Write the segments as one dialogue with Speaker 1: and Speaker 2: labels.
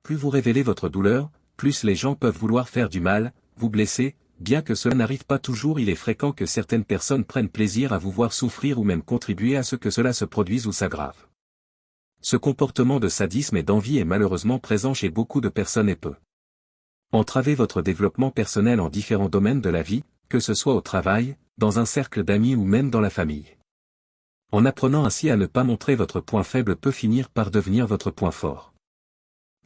Speaker 1: plus vous révélez votre douleur, plus les gens peuvent vouloir faire du mal, vous blesser, bien que cela n'arrive pas toujours. Il est fréquent que certaines personnes prennent plaisir à vous voir souffrir ou même contribuer à ce que cela se produise ou s'aggrave. Ce comportement de sadisme et d'envie est malheureusement présent chez beaucoup de personnes et peut entraver votre développement personnel en différents domaines de la vie, que ce soit au travail, dans un cercle d'amis ou même dans la famille. En apprenant ainsi à ne pas montrer votre point faible peut finir par devenir votre point fort.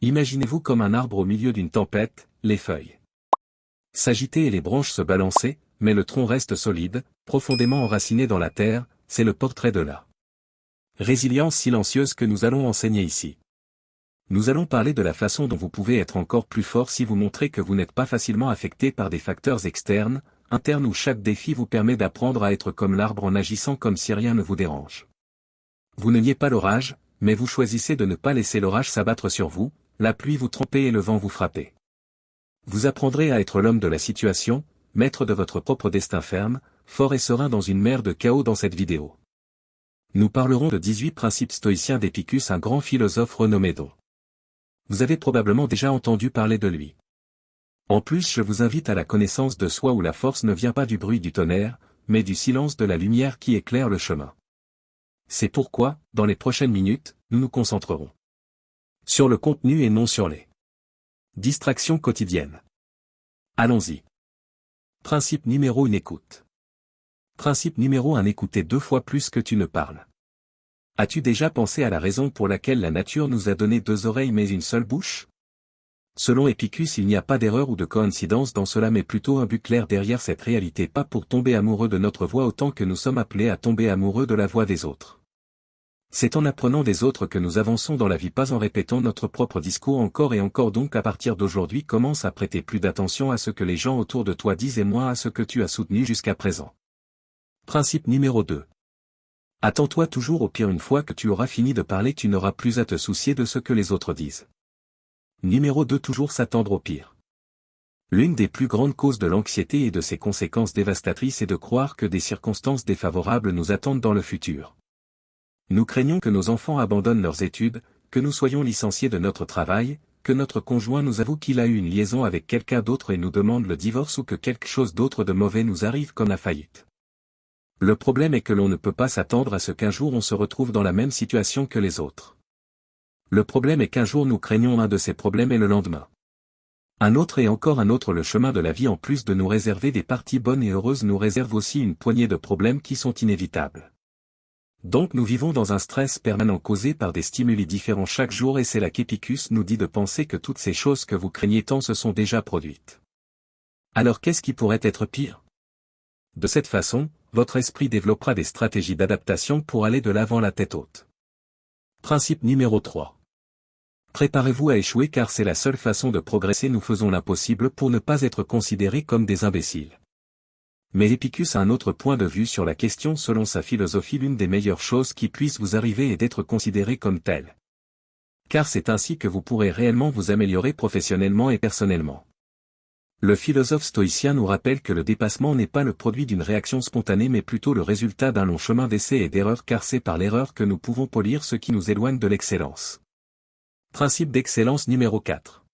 Speaker 1: Imaginez-vous comme un arbre au milieu d'une tempête, les feuilles s'agiter et les branches se balancer, mais le tronc reste solide, profondément enraciné dans la terre. C'est le portrait de la résilience silencieuse que nous allons enseigner ici. Nous allons parler de la façon dont vous pouvez être encore plus fort si vous montrez que vous n'êtes pas facilement affecté par des facteurs externes, internes, où chaque défi vous permet d'apprendre à être comme l'arbre en agissant comme si rien ne vous dérange. Vous ne niez pas l'orage, mais vous choisissez de ne pas laisser l'orage s'abattre sur vous, la pluie vous tromper et le vent vous frapper. Vous apprendrez à être l'homme de la situation, maître de votre propre destin, ferme, fort et serein dans une mer de chaos. Dans cette vidéo, nous parlerons de 18 principes stoïciens d'Épicure, un grand philosophe renommé dont vous avez probablement déjà entendu parler de lui. En plus, je vous invite à la connaissance de soi où la force ne vient pas du bruit du tonnerre, mais du silence de la lumière qui éclaire le chemin. C'est pourquoi, dans les prochaines minutes, nous nous concentrerons sur le contenu et non sur les distractions quotidiennes. Allons-y. Principe numéro 1, écoute. Principe numéro 1, écouter 2 fois plus que tu ne parles. As-tu déjà pensé à la raison pour laquelle la nature nous a donné 2 oreilles mais une seule bouche? Selon Épicure, il n'y a pas d'erreur ou de coïncidence dans cela, mais plutôt un but clair derrière cette réalité, pas pour tomber amoureux de notre voix autant que nous sommes appelés à tomber amoureux de la voix des autres. C'est en apprenant des autres que nous avançons dans la vie, pas en répétant notre propre discours encore et encore. Donc à partir d'aujourd'hui, commence à prêter plus d'attention à ce que les gens autour de toi disent et moins à ce que tu as soutenu jusqu'à présent. Principe numéro 2. Attends-toi toujours au pire. Une fois que tu auras fini de parler, tu n'auras plus à te soucier de ce que les autres disent. Numéro 2. Toujours s'attendre au pire. L'une des plus grandes causes de l'anxiété et de ses conséquences dévastatrices est de croire que des circonstances défavorables nous attendent dans le futur. Nous craignons que nos enfants abandonnent leurs études, que nous soyons licenciés de notre travail, que notre conjoint nous avoue qu'il a eu une liaison avec quelqu'un d'autre et nous demande le divorce, ou que quelque chose d'autre de mauvais nous arrive comme la faillite. Le problème est que l'on ne peut pas s'attendre à ce qu'un jour on se retrouve dans la même situation que les autres. Le problème est qu'un jour nous craignons un de ces problèmes et le lendemain un autre et encore un autre. Le chemin de la vie, en plus de nous réserver des parties bonnes et heureuses, nous réserve aussi une poignée de problèmes qui sont inévitables. Donc nous vivons dans un stress permanent causé par des stimuli différents chaque jour, et c'est là qu'Épicure nous dit de penser que toutes ces choses que vous craignez tant se sont déjà produites. Alors qu'est-ce qui pourrait être pire? De cette façon, votre esprit développera des stratégies d'adaptation pour aller de l'avant la tête haute. Principe numéro 3. Préparez-vous à échouer, car c'est la seule façon de progresser. Nous faisons l'impossible pour ne pas être considérés comme des imbéciles. Mais Épicure a un autre point de vue sur la question. Selon sa philosophie, l'une des meilleures choses qui puissent vous arriver est d'être considéré comme tel. Car c'est ainsi que vous pourrez réellement vous améliorer professionnellement et personnellement. Le philosophe stoïcien nous rappelle que le dépassement n'est pas le produit d'une réaction spontanée, mais plutôt le résultat d'un long chemin d'essais et d'erreurs, car c'est par l'erreur que nous pouvons polir ce qui nous éloigne de l'excellence. Principe d'excellence numéro 4.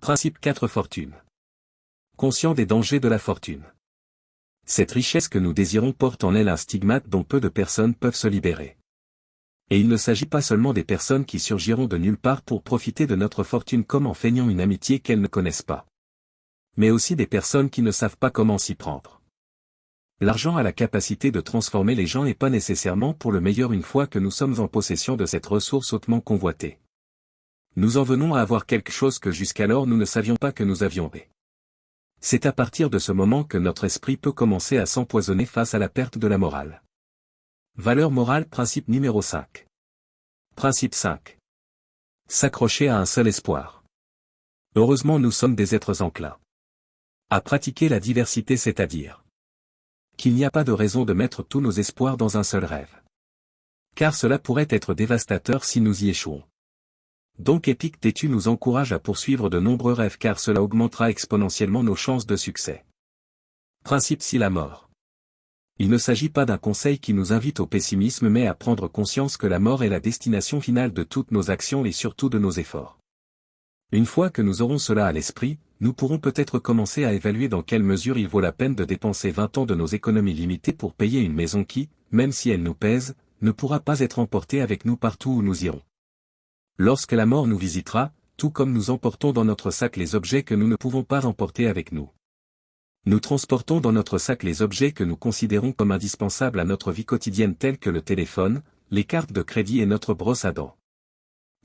Speaker 1: Principe 4. Fortune. Conscient des dangers de la fortune. Cette richesse que nous désirons porte en elle un stigmate dont peu de personnes peuvent se libérer. Et il ne s'agit pas seulement des personnes qui surgiront de nulle part pour profiter de notre fortune comme en feignant une amitié qu'elles ne connaissent pas. Mais aussi des personnes qui ne savent pas comment s'y prendre. L'argent a la capacité de transformer les gens et pas nécessairement pour le meilleur une fois que nous sommes en possession de cette ressource hautement convoitée. Nous en venons à avoir quelque chose que jusqu'alors nous ne savions pas que nous avions. C'est à partir de ce moment que notre esprit peut commencer à s'empoisonner face à la perte de la morale. Valeur morale. Principe numéro 5. Principe 5. S'accrocher à un seul espoir. Heureusement, nous sommes des êtres enclins à pratiquer la diversité, c'est-à-dire qu'il n'y a pas de raison de mettre tous nos espoirs dans un seul rêve. Car cela pourrait être dévastateur si nous y échouons. Donc Épicure nous encourage à poursuivre de nombreux rêves, car cela augmentera exponentiellement nos chances de succès. Principe 6. La mort. Il ne s'agit pas d'un conseil qui nous invite au pessimisme, mais à prendre conscience que la mort est la destination finale de toutes nos actions et surtout de nos efforts. Une fois que nous aurons cela à l'esprit, nous pourrons peut-être commencer à évaluer dans quelle mesure il vaut la peine de dépenser 20 ans de nos économies limitées pour payer une maison qui, même si elle nous pèse, ne pourra pas être emportée avec nous partout où nous irons. Lorsque la mort nous visitera, tout comme nous emportons dans notre sac les objets que nous ne pouvons pas emporter avec nous. Nous transportons dans notre sac les objets que nous considérons comme indispensables à notre vie quotidienne tels que le téléphone, les cartes de crédit et notre brosse à dents.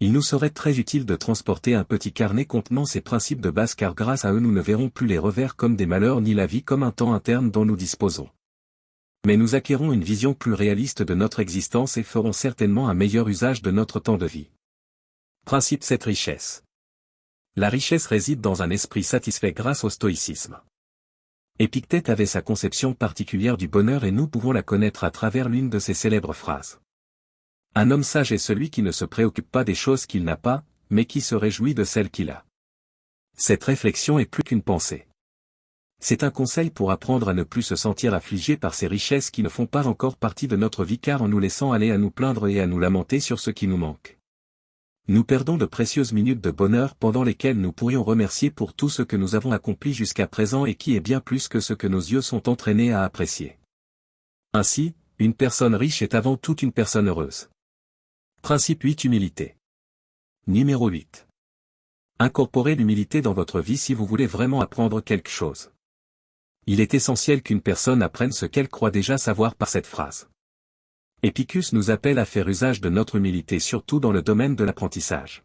Speaker 1: Il nous serait très utile de transporter un petit carnet contenant ces principes de base car grâce à eux nous ne verrons plus les revers comme des malheurs ni la vie comme un temps interne dont nous disposons. Mais nous acquérons une vision plus réaliste de notre existence et ferons certainement un meilleur usage de notre temps de vie. Principe 7 richesse. La richesse réside dans un esprit satisfait grâce au stoïcisme. Épictète avait sa conception particulière du bonheur et nous pouvons la connaître à travers l'une de ses célèbres phrases. Un homme sage est celui qui ne se préoccupe pas des choses qu'il n'a pas, mais qui se réjouit de celles qu'il a. Cette réflexion est plus qu'une pensée. C'est un conseil pour apprendre à ne plus se sentir affligé par ces richesses qui ne font pas encore partie de notre vie car en nous laissant aller à nous plaindre et à nous lamenter sur ce qui nous manque, nous perdons de précieuses minutes de bonheur pendant lesquelles nous pourrions remercier pour tout ce que nous avons accompli jusqu'à présent et qui est bien plus que ce que nos yeux sont entraînés à apprécier. Ainsi, une personne riche est avant tout une personne heureuse. Principe 8 Humilité. Numéro 8. Incorporez l'humilité dans votre vie si vous voulez vraiment apprendre quelque chose. Il est essentiel qu'une personne apprenne ce qu'elle croit déjà savoir par cette phrase. Épicus nous appelle à faire usage de notre humilité surtout dans le domaine de l'apprentissage.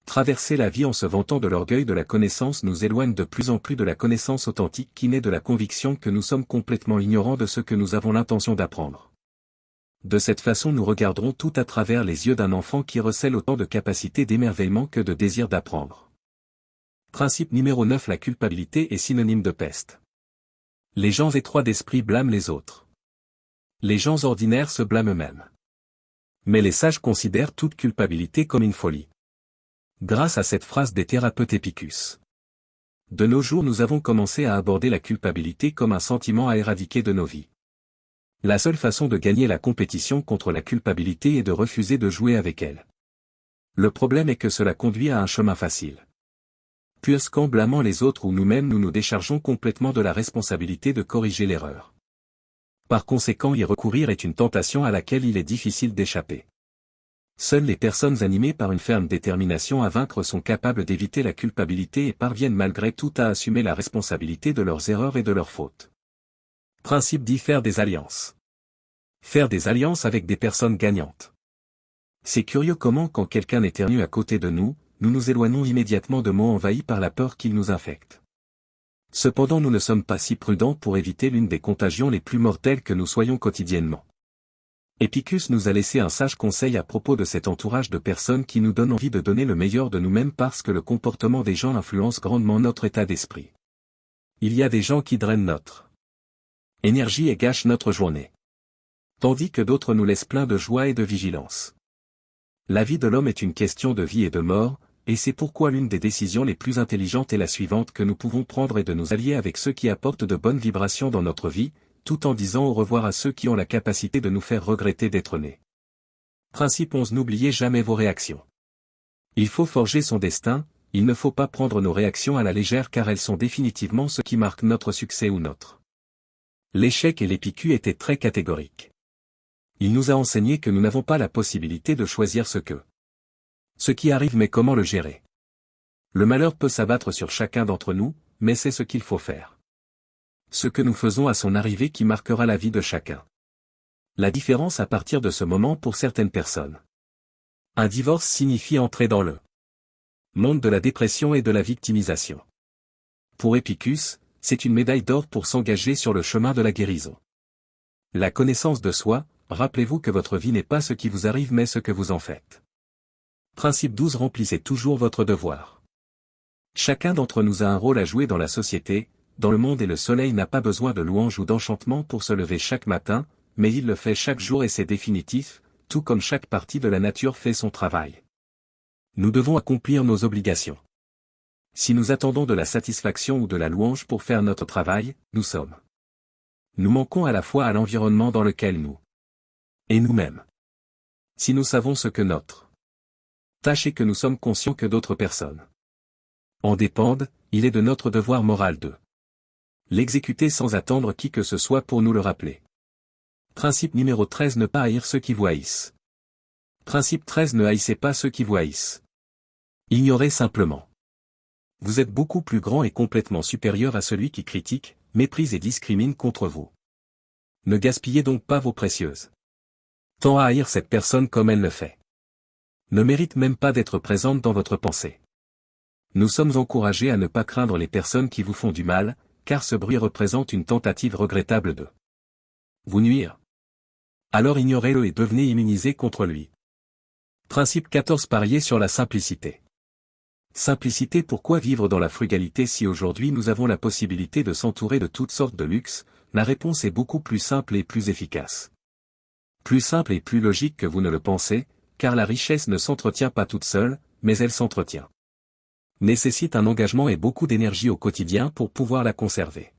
Speaker 1: Traverser la vie en se vantant de l'orgueil de la connaissance nous éloigne de plus en plus de la connaissance authentique qui naît de la conviction que nous sommes complètement ignorants de ce que nous avons l'intention d'apprendre. De cette façon nous regarderons tout à travers les yeux d'un enfant qui recèle autant de capacité d'émerveillement que de désir d'apprendre. Principe numéro 9 La culpabilité est synonyme de peste. Les gens étroits d'esprit blâment les autres. Les gens ordinaires se blâment eux-mêmes. Mais les sages considèrent toute culpabilité comme une folie. Grâce à cette phrase des thérapeutes Épicus. De nos jours nous avons commencé à aborder la culpabilité comme un sentiment à éradiquer de nos vies. La seule façon de gagner la compétition contre la culpabilité est de refuser de jouer avec elle. Le problème est que cela conduit à un chemin facile. Puisqu'en blâmant les autres ou nous-mêmes nous nous déchargeons complètement de la responsabilité de corriger l'erreur. Par conséquent y recourir est une tentation à laquelle il est difficile d'échapper. Seules les personnes animées par une ferme détermination à vaincre sont capables d'éviter la culpabilité et parviennent malgré tout à assumer la responsabilité de leurs erreurs et de leurs fautes. Principe 10 Faire des alliances. Faire des alliances avec des personnes gagnantes. C'est curieux comment quand quelqu'un éternue à côté de nous, nous nous éloignons immédiatement de mots envahis par la peur qu'il nous infecte. Cependant nous ne sommes pas si prudents pour éviter l'une des contagions les plus mortelles que nous soyons quotidiennement. Épicus nous a laissé un sage conseil à propos de cet entourage de personnes qui nous donnent envie de donner le meilleur de nous-mêmes parce que le comportement des gens influence grandement notre état d'esprit. Il y a des gens qui drainent notre énergie et gâchent notre journée. Tandis que d'autres nous laissent pleins de joie et de vigilance. La vie de l'homme est une question de vie et de mort, et c'est pourquoi l'une des décisions les plus intelligentes est la suivante que nous pouvons prendre est de nous allier avec ceux qui apportent de bonnes vibrations dans notre vie, tout en disant au revoir à ceux qui ont la capacité de nous faire regretter d'être nés. Principe 11 N'oubliez jamais vos réactions. Il faut forger son destin, il ne faut pas prendre nos réactions à la légère car elles sont définitivement ce qui marque notre succès ou notre l'échec et l'Épicure étaient très catégoriques. Il nous a enseigné que nous n'avons pas la possibilité de choisir ce qui arrive mais comment le gérer. Le malheur peut s'abattre sur chacun d'entre nous, mais c'est ce qu'il faut faire. Ce que nous faisons à son arrivée qui marquera la vie de chacun. La différence à partir de ce moment pour certaines personnes. Un divorce signifie entrer dans le monde de la dépression et de la victimisation. Pour Épicus, c'est une médaille d'or pour s'engager sur le chemin de la guérison. La connaissance de soi, rappelez-vous que votre vie n'est pas ce qui vous arrive mais ce que vous en faites. Principe 12 Remplissez toujours votre devoir. Chacun d'entre nous a un rôle à jouer dans la société, dans le monde et le soleil n'a pas besoin de louange ou d'enchantement pour se lever chaque matin, mais il le fait chaque jour et c'est définitif, tout comme chaque partie de la nature fait son travail. Nous devons accomplir nos obligations. Si nous attendons de la satisfaction ou de la louange pour faire notre travail, nous manquons à la fois à l'environnement dans lequel nous et nous-mêmes. Si nous savons ce que notre tâche est que nous sommes conscients que d'autres personnes en dépendent, il est de notre devoir moral de l'exécuter sans attendre qui que ce soit pour nous le rappeler. Principe numéro 13. Ne pas haïr ceux qui vous haïssent. Principe 13. Ne haïssez pas ceux qui vous haïssent. Ignorez simplement. Vous êtes beaucoup plus grand et complètement supérieur à celui qui critique, méprise et discrimine contre vous. Ne gaspillez donc pas vos précieuses. Tant à haïr cette personne comme elle le fait. Ne mérite même pas d'être présente dans votre pensée. Nous sommes encouragés à ne pas craindre les personnes qui vous font du mal, car ce bruit représente une tentative regrettable de vous nuire. Alors ignorez-le et devenez immunisé contre lui. Principe 14. Parier sur la simplicité. Simplicité. Pourquoi vivre dans la frugalité si aujourd'hui nous avons la possibilité de s'entourer de toutes sortes de luxe? La réponse est beaucoup plus simple et plus efficace. Plus simple et plus logique que vous ne le pensez, car la richesse ne s'entretient pas toute seule, mais elle s'entretient. Nécessite un engagement et beaucoup d'énergie au quotidien pour pouvoir la conserver.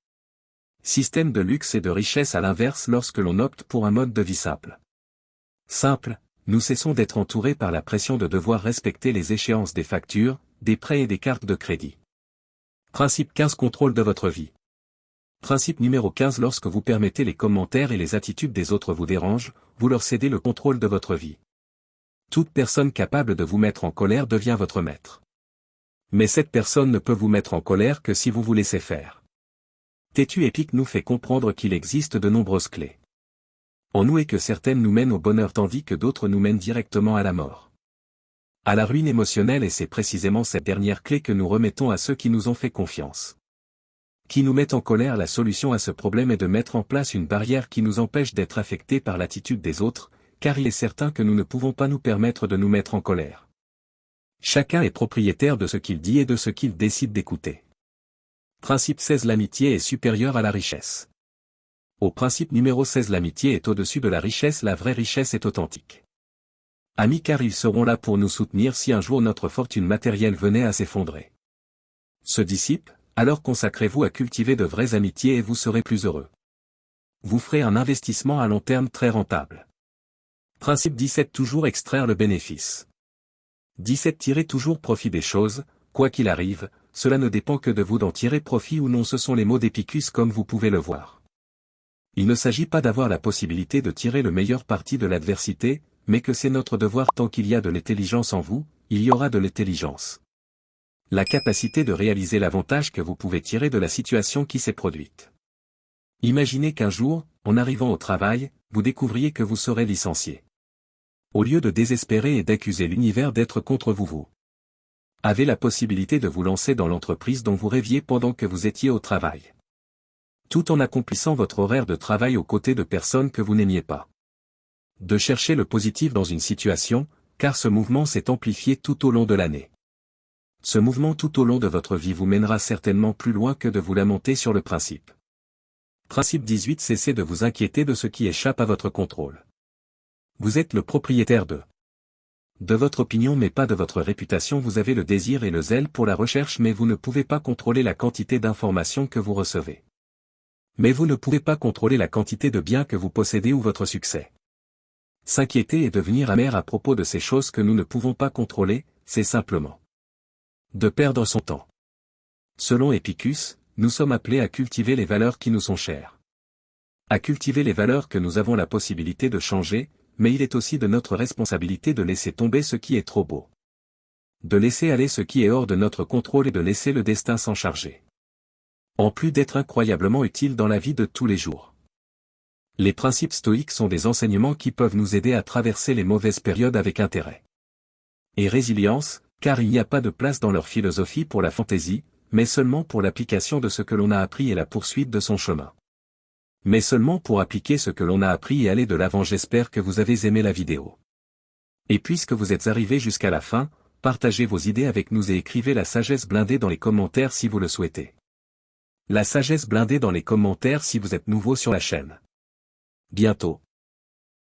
Speaker 1: Système de luxe et de richesse à l'inverse lorsque l'on opte pour un mode de vie simple. Simple, nous cessons d'être entourés par la pression de devoir respecter les échéances des factures, des prêts et des cartes de crédit. Principe 15. Contrôle de votre vie. Principe numéro 15. Lorsque vous permettez les commentaires et les attitudes des autres vous dérangent, vous leur cédez le contrôle de votre vie. Toute personne capable de vous mettre en colère devient votre maître. Mais cette personne ne peut vous mettre en colère que si vous vous laissez faire. Têtu Épique nous fait comprendre qu'il existe de nombreuses clés en nous et que certaines nous mènent au bonheur tandis que d'autres nous mènent directement à la mort. À la ruine émotionnelle, et c'est précisément cette dernière clé que nous remettons à ceux qui nous ont fait confiance. Qui nous mettent en colère. La solution à ce problème est de mettre en place une barrière qui nous empêche d'être affectés par l'attitude des autres, car il est certain que nous ne pouvons pas nous permettre de nous mettre en colère. Chacun est propriétaire de ce qu'il dit et de ce qu'il décide d'écouter. Principe 16. L'amitié est supérieure à la richesse. Au principe numéro 16. L'amitié est au-dessus de la richesse. La vraie richesse est authentique. Amis, car ils seront là pour nous soutenir si un jour notre fortune matérielle venait à s'effondrer. Ce disciple, alors consacrez-vous à cultiver de vraies amitiés et vous serez plus heureux. Vous ferez un investissement à long terme très rentable. Principe 17. Toujours extraire le bénéfice. 17. Tirez toujours profit des choses, quoi qu'il arrive, cela ne dépend que de vous d'en tirer profit ou non. Ce sont les mots d'Épicus comme vous pouvez le voir. Il ne s'agit pas d'avoir la possibilité de tirer le meilleur parti de l'adversité, mais que c'est notre devoir. Tant qu'il y a de l'intelligence en vous, il y aura de l'intelligence. La capacité de réaliser l'avantage que vous pouvez tirer de la situation qui s'est produite. Imaginez qu'un jour, en arrivant au travail, vous découvriez que vous serez licencié. Au lieu de désespérer et d'accuser l'univers d'être contre vous, vous avez la possibilité de vous lancer dans l'entreprise dont vous rêviez pendant que vous étiez au travail. Tout en accomplissant votre horaire de travail aux côtés de personnes que vous n'aimiez pas. De chercher le positif dans une situation, car ce mouvement s'est amplifié tout au long de l'année. Ce mouvement tout au long de votre vie vous mènera certainement plus loin que de vous lamenter sur le principe. Principe 18. Cessez de vous inquiéter de ce qui échappe à votre contrôle. Vous êtes le propriétaire de votre opinion mais pas de votre réputation. Vous avez le désir et le zèle pour la recherche mais vous ne pouvez pas contrôler la quantité d'informations que vous recevez. Mais vous ne pouvez pas contrôler la quantité de biens que vous possédez ou votre succès. S'inquiéter et devenir amer à propos de ces choses que nous ne pouvons pas contrôler, c'est simplement de perdre son temps. Selon Épicus, nous sommes appelés à cultiver les valeurs qui nous sont chères. À cultiver les valeurs que nous avons la possibilité de changer, mais il est aussi de notre responsabilité de laisser tomber ce qui est trop beau. De laisser aller ce qui est hors de notre contrôle et de laisser le destin s'en charger. En plus d'être incroyablement utiles dans la vie de tous les jours. Les principes stoïques sont des enseignements qui peuvent nous aider à traverser les mauvaises périodes avec intérêt. Et résilience, car il n'y a pas de place dans leur philosophie pour la fantaisie, mais seulement pour l'application de ce que l'on a appris et la poursuite de son chemin. Mais seulement pour appliquer ce que l'on a appris et aller de l'avant. J'espère que vous avez aimé la vidéo. Et puisque vous êtes arrivé jusqu'à la fin, partagez vos idées avec nous et écrivez la sagesse blindée dans les commentaires si vous le souhaitez. La sagesse blindée dans les commentaires si vous êtes nouveau sur la chaîne. Bientôt.